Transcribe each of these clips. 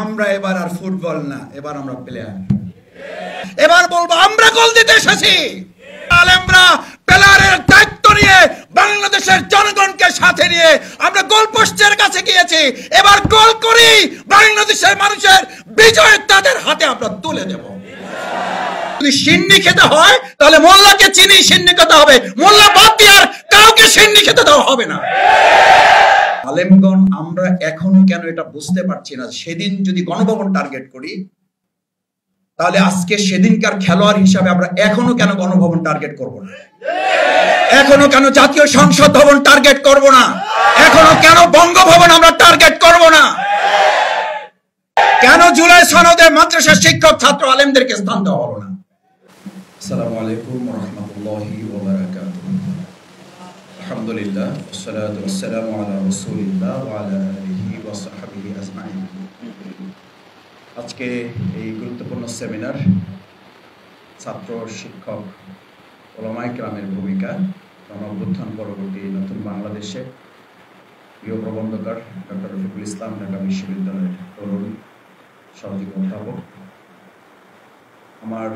আমরা এবার আর ফুটবল না, এবার আমরা প্লেয়ার। এবার বলবো আমরা গোল দিতে এসেছি। আলেমরা প্লেয়ারের দায়িত্ব নিয়ে বাংলাদেশের জনগণকে সাথে নিয়ে আমরা গোল পোস্টের কাছে গিয়েছি। এবার গোল করি, বাংলাদেশের মানুষের বিজয় তাদের হাতে আমরা তুলে দেব। যদি সিন্নি খেতে হয় তাহলে মোল্লাকে চিনি সিন্নি খেতে হবে, মোল্লা বাদ দিয়ে আর কাউকে সিন্নি খেতে দেওয়া হবে না। আলেমগণ আমরা এখন কেন এটা বুঝতে পারছি না, সেদিন যদি গণভবন টার্গেট করি তাহলে আজকে সেদিনকার খেলোয়াড় হিসাবে আমরা এখনো কেন গণভবন টার্গেট করব না, এখনো কেন জাতীয় সংসদ ভবন টার্গেট করব না, এখনো কেন বঙ্গভবন আমরা টার্গেট করব না, কেন জুলাই সনদে মাদ্রাসা শিক্ষক ছাত্র আলেমদেরকে স্থান দেওয়া হলো না। আসসালামু আলাইকুম ওয়া রাহমাতুল্লাহি ওয়া বারাকাতুহু। আলহামদুলিল্লাহ ওয়াসসালাতু ওয়াসসালামু আলা রাসূলিল্লাহ ওয়া আলা আলিহি ওয়া সাহবিহি আজমাইন। আজকে এই গুরুত্বপূর্ণ সেমিনার ছাত্র শিক্ষক ওলামায়ে কেরামের ভূমিকা গণঅভ্যুত্থান পরবর্তী নতুন বাংলাদেশে প্রিয় প্রবন্ধকার ডক্টর রফিকুল ইসলাম ঢাকা বিশ্ববিদ্যালয়ের তরুণ সহযোগী অধ্যাপক, আমার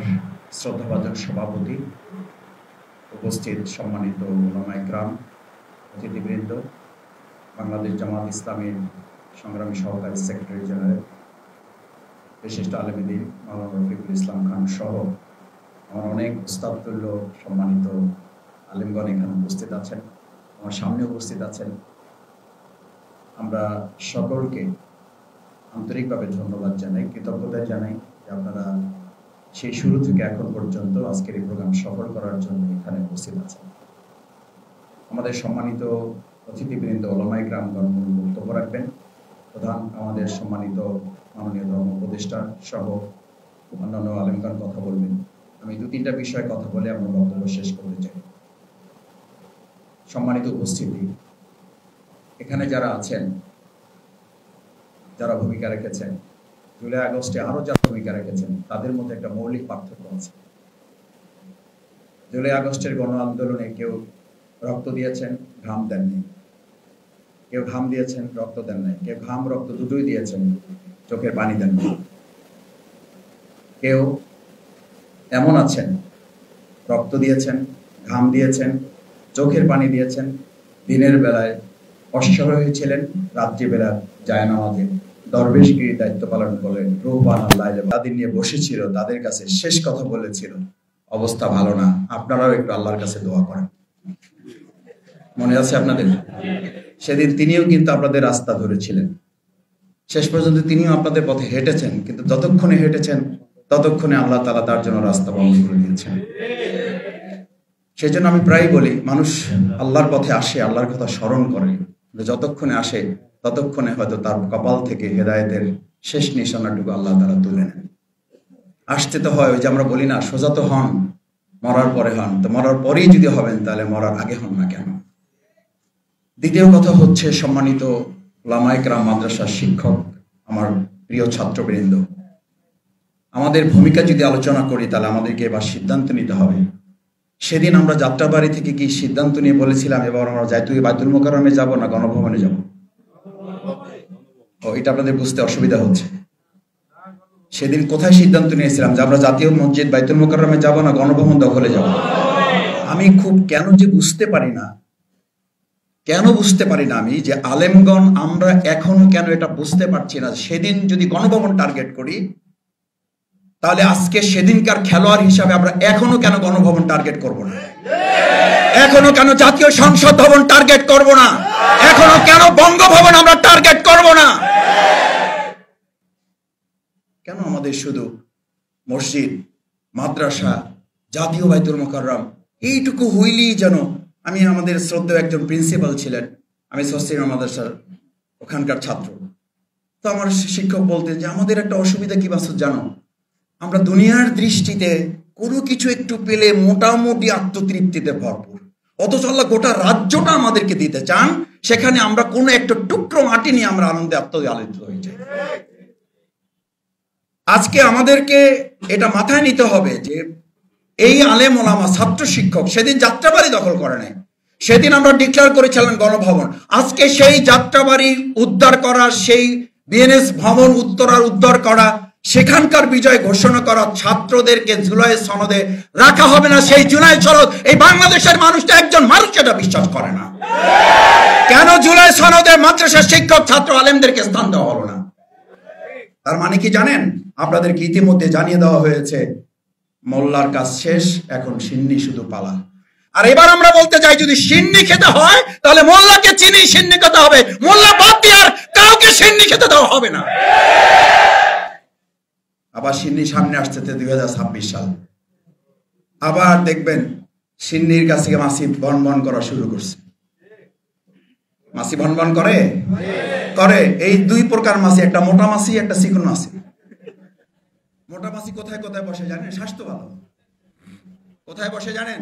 শ্রদ্ধাভাজন সভাপতি, উপস্থিত সম্মানিত ওলামায়ে কেরাম, অতিথিবৃন্দ, বাংলাদেশ জামাত ইসলামীর সংগ্রামী সহকারী সেক্রেটারি জেনারেল, বিশিষ্ট আলেম দ্বীন মাওলানা রফিকুল ইসলাম খান সহ আমার অনেক উস্তাদতুল্য সম্মানিত আলেমগণ এখানে উপস্থিত আছেন, আমার সামনে উপস্থিত আছেন। আমরা সকলকে আন্তরিকভাবে ধন্যবাদ জানাই, কৃতজ্ঞতা জানাই যে আপনারা সেই শুরু থেকে এখন পর্যন্ত আজকের এই প্রোগ্রাম সফল করার জন্য এখানে উপস্থিত আছেন। আমাদের সম্মানিত অতিথিবৃন্দ ওলামায়ে কেরামগণ বক্তব্য রাখবেন, প্রধান আমাদের সম্মানিত মাননীয় ধর্ম উপদেষ্টা সহ অন্যান্য আলেমগণ কথা বলবেন। আমি দু তিনটা বিষয়ে কথা বলে আমার বক্তব্য শেষ করতে চাই। সম্মানিত উপস্থিতি, এখানে যারা আছেন, যারা ভূমিকা রেখেছেন, জুলাই আগস্টে আরো যারা ভূমিকা রেখেছেন, তাদের মধ্যে একটা মৌলিক পার্থক্য আছে। জুলাই আগস্টের গণ আন্দোলনে কেউ রক্ত দিয়েছেন, ঘাম দেননি, কেউ ঘাম দিয়েছেন, রক্ত দেন নাই, কেউ ঘাম রক্ত দুটোই দিয়েছেন, চোখের পানি দেননি। কেউ এমন আছেন রক্ত দিয়েছেন, ঘাম দিয়েছেন, চোখের পানি দিয়েছেন, দিনের বেলায় অশ্বারোহী ছিলেন, রাত্রিবেলা জায়নামাজে দরবেশগিরি দায়িত্ব পালন করলেন, রূহবান আল্লাহ তাদের নিয়ে বসেছিল, তাদের কাছে শেষ কথা বলেছিল অবস্থা ভালো না, আপনারাও একটু আল্লাহর কাছে দোয়া করেন। মনে আছে আপনাদের? সেদিন তিনিও কিন্তু আপনাদের রাস্তা ধরেছিলেন, শেষ পর্যন্ত তিনিও আপনাদের পথে হেঁটেছেন, কিন্তু যতক্ষণে হেঁটেছেন ততক্ষণে আল্লাহ তাআলা তার জন্য রাস্তা বন্ধ করে দিয়েছেন। সেই জন্য আমি প্রায় বলি, মানুষ আল্লাহর পথে আসে, আল্লাহর কথা স্মরণ করে, যতক্ষণে আসে ততক্ষণে হয়তো তার কপাল থেকে হেদায়েতের শেষ নিশানাটুকু আল্লাহ তাআলা তুলে নেন। আসতে তো হয়, ওই যে আমরা বলি না, সোজা তো হন, মরার পরে হন। তো মরার পরেই যদি হবেন তাহলে মরার আগে হন না কেন? দ্বিতীয় কথা হচ্ছে, সম্মানিত ওলামায়ে কেরাম, মাদ্রাসার শিক্ষক, আমার প্রিয় ছাত্রবৃন্দ, আমাদের ভূমিকা যদি আলোচনা করি তাহলে আমাদেরকে এবার সিদ্ধান্ত নিতে হবে। সেদিন আমরা যাত্রাবাড়ি থেকে কি সিদ্ধান্ত নিয়ে বলেছিলাম এবার আমরা বাইতুল মোকাররমে যাব না গণভবনে যাব? এটা আপনাদের বুঝতে অসুবিধা হচ্ছে। সেদিন কোথায় সিদ্ধান্ত নিয়েছিলাম যে আমরা জাতীয় মসজিদ বাইতুল মোকাররমে যাব না গণভবন দখলে যাব? আমি খুব কেন বুঝতে পারি না আমি যে আলেমগণ আমরা এখনো কেন এটা বুঝতে পারছি না, সেদিন যদি গণভবন টার্গেট করি তাহলে আজকে সেদিনকার খেলোয়াড় হিসাবে আমরা এখনো কেন গণভবন টার্গেট করব না, এখনো কেন জাতীয় সংসদ ভবন টার্গেট করব না, এখনো কেন বঙ্গভবন আমরা টার্গেট করব না। কেন আমাদের শুধু মসজিদ, মাদ্রাসা, জাতীয় বাইতুল মোকাররম এইটুকু হইলেই যেন, আমি আমাদের শ্রদ্ধেয় একজন প্রিন্সিপাল ছিলেন, আমি সস্তিনা মাদ্রাসার ওখানকার ছাত্র, তো আমার শিক্ষক বলতেন যে আমাদের একটা অসুবিধা কি মাসুদ জানো, আমরা দুনিয়ার দৃষ্টিতে কোনো কিছু একটু পেলে মোটামুটি আত্মতৃপ্তিতে ভরপুর, অথচ আল্লাহ গোটা রাজ্যটা আমাদেরকে দিতে চান, সেখানে আমরা কোনো একটা টুকরো মাটি নিয়ে আমরা আনন্দে আত্মদালিত হয়ে যাই। আজকে আমাদেরকে এটা মাথায় নিতে হবে যে এই আলেম ওলামা ছাত্র শিক্ষক সেদিন যাত্রাবাড়ি দখল করে নাই, সেদিন আমরা ডিক্লেয়ার করেছিলাম গণভবন। আজকে সেই যাত্রাবাড়ি উদ্ধার করার, সেই বিএনএস ভবন উত্তরার উদ্ধার করা, সেখানকার বিজয় ঘোষণা করা, ছাত্রদেরকে জুলাই সনদে রাখা হবে না, সেই জুলাই সনদ এই বাংলাদেশের মানুষটা একজন মানুষ এটা বিশ্বাস করে না। কেন জুলাই সনদে মাদ্রাসার শিক্ষক ছাত্র আলেমদেরকে স্থান দেওয়া হলো না? তার মানে কি জানেন? আপনাদেরকে ইতিমধ্যে জানিয়ে দেওয়া হয়েছে মোল্লার কাজ শেষ, এখন সিন্নি শুধু পালা। আর এবার আমরা বলতে চাই, যদি সিন্নি খেতে হয় তাহলে মোল্লাকে চিনি সিন্নি খেতে হবে, মোল্লা বাদ দিয়ে আর কাউকে সিন্নি খেতে দেওয়া হবে না। আবার সিন্নি সামনে আসছে 2026 সাল, আবার দেখবেন সিন্নির কাছে মাসি বনবন করা শুরু করছে। মাসি বনবন করে করে এই দুই প্রকার মাসি, একটা মোটা মাসি, একটা চিকন মাসি। মোটা মাসি কোথায় কোথায় বসে জানেন? স্বাস্থ্য ভালো কোথায় বসে জানেন?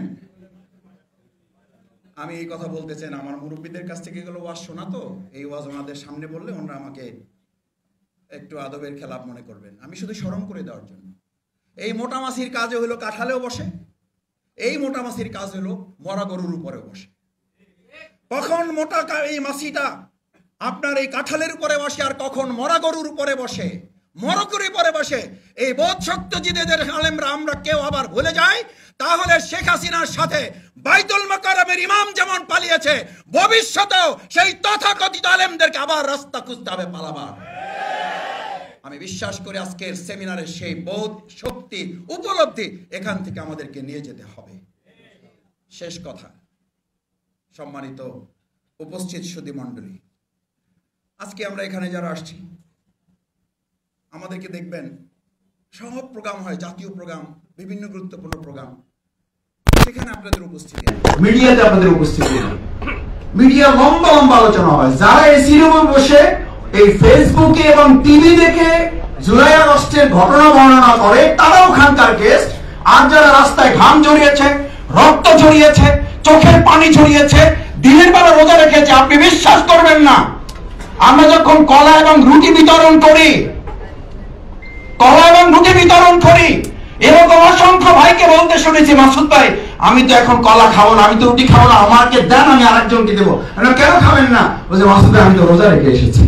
আমি এই কথা বলতে চাই না, আমার মুরব্বীদের কাছ থেকে এগুলো ওয়াজ শোনা, তো এই ওয়াজ ওনাদের সামনে বললে ওনারা আমাকে একটু আদবের খেলাপ মনে করবেন। আমি শুধু স্মরণ করে দেওয়ার জন্য। এই মোটা মাছির কাজ হলো কাঁঠালেও বসে, এই মোটা মাছির কাজ হলো মরা গরুর উপরে বসে। কখন মোটা এই মাছিটা আপনার এই কাঁঠালের উপরে বসে আর কখন মরা গরুর উপরে বসে, মরকুরির পরে বসে, এই বোধ শক্তিদের আলেমরা আমরা কেউ আবার ভুলে যাই, তাহলে শেখ হাসিনার সাথে বাইতুল মোকাররমের ইমাম যেমন পালিয়েছে, ভবিষ্যতেও সেই তথাকথিত আলেমদেরকে আবার রাস্তা খুঁজতে হবে পালাবার। আমি বিশ্বাস করি আজকের সেমিনারের সেই বোধ শক্তি উপলব্ধি এখান থেকে আমাদেরকে নিয়ে যেতে হবে। শেষ কথা, সম্মানিত উপস্থিত সুধী মণ্ডলী, আজকে আমরা এখানে যারা আসছি, আমাদেরকে দেখবেন সব প্রোগ্রাম হয়, জাতীয় প্রোগ্রাম, বিভিন্ন গুরুত্বপূর্ণ প্রোগ্রাম, সেখানে আপনাদের উপস্থিতি, মিডিয়াতে আপনাদের উপস্থিতি, মিডিয়া লম্বা লম্বা আলোচনা হয়। যারা এসি রুমে বসে এই ফেসবুকে এবং টিভি দেখে জুলাই আগস্টের ঘটনা বর্ণনা করে, তারাও ওখানকার গেস্ট। আর যারা রাস্তায় ঘাম ঝরিয়েছে, রক্ত ঝরিয়েছে, চোখের পানি ঝরিয়েছে, দিনের বেলা রোজা রেখেছে, আপনি বিশ্বাস করবেন না, আমরা যখন কলা এবং রুটি বিতরণ করি, এরকম অসংখ্য ভাইকে বলতে শুনেছি, মাসুদ ভাই আমি তো এখন কলা খাবো না, আমি তো রুটি খাবো না, আমাকে দেন, আমি আরেকজনকে দেবো। কেন খাবেন না? বলছে মাসুদ ভাই আমি তো রোজা রেখে এসেছি।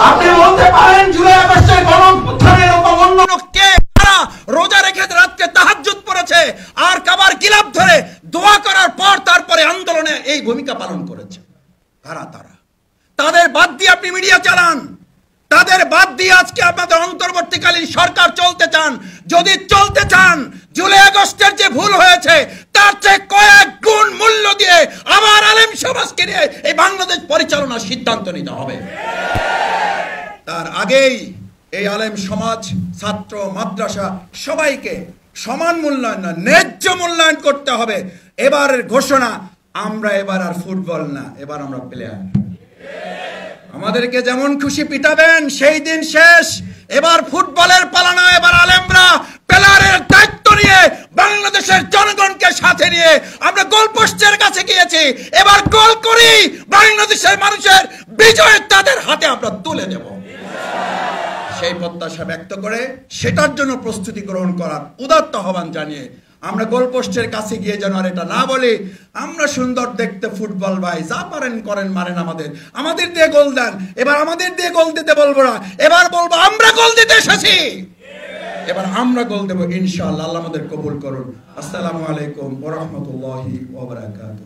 আপনি বলতে পারেন জুলাই আগস্টের গণঅভ্যুত্থানের অন্য কে কারা রোজা রেখে রাত্রে তাহাজ্জুদ পড়েছে আর কাবার গিলাফ ধরে দোয়া করার পর তারপরে আন্দোলনে এই ভূমিকা পালন করেছে? কারা তারা? তাদের বাদ দিয়ে আপনি মিডিয়া চালান, তাদের বাদ দিয়ে আজকে আপনাদের অন্তর্বর্তীকালীন সরকার চলতে চান। যদি চলতে চান, জুলাই আগস্টের যে ভুল হয়েছে তার চেয়ে কয়েক গুণ মূল্য দিয়ে আবার আলেম সমাজকে নিয়ে এই বাংলাদেশ পরিচালনার সিদ্ধান্ত নিতে হবে। তার আগেই এই আলেম সমাজ, ছাত্র, মাদ্রাসা সবাইকে সমান মূল্যায়ন না, ন্যায্য মূল্যায়ন করতে হবে। এবারের ঘোষণা, আমরা এবার আর ফুটবল না, এবার আমরা প্লেয়ার। আমাদেরকে যেমন খুশি পিটাবেন, সেই দিন শেষ। এবার ফুটবলের পালা না, এবার আলেমরা প্লেয়ারের দায়িত্ব নিয়ে বাংলাদেশের জনগণকে সাথে নিয়ে আমরা গোলপোস্টের কাছে গিয়েছি, এবার গোল করি, বাংলাদেশের মানুষের বিজয় তাদের হাতে আমরা তুলে দেব। সেই প্রত্যাশা ব্যক্ত করে সেটার জন্য প্রস্তুতি গ্রহণ করার উদাত্ত আহ্বান জানিয়ে আমরা গোলপোস্টের কাছে গিয়ে যেন আর এটা না বলি আমরা সুন্দর দেখতে ফুটবল ভাই, যা পারেন করেন, মারেন আমাদের দিয়ে গোল দেন। এবার আমাদের দিয়ে গোল দিতে বলবো না, এবার বলবো আমরা গোল দিতে এসেছি, এবার আমরা গোল দেবো ইনশাআল্লাহ। আল্লাহ আমাদের কবুল করুন। আসসালামু আলাইকুম ওয়া রাহমাতুল্লাহি ওয়া বারাকাতুহু।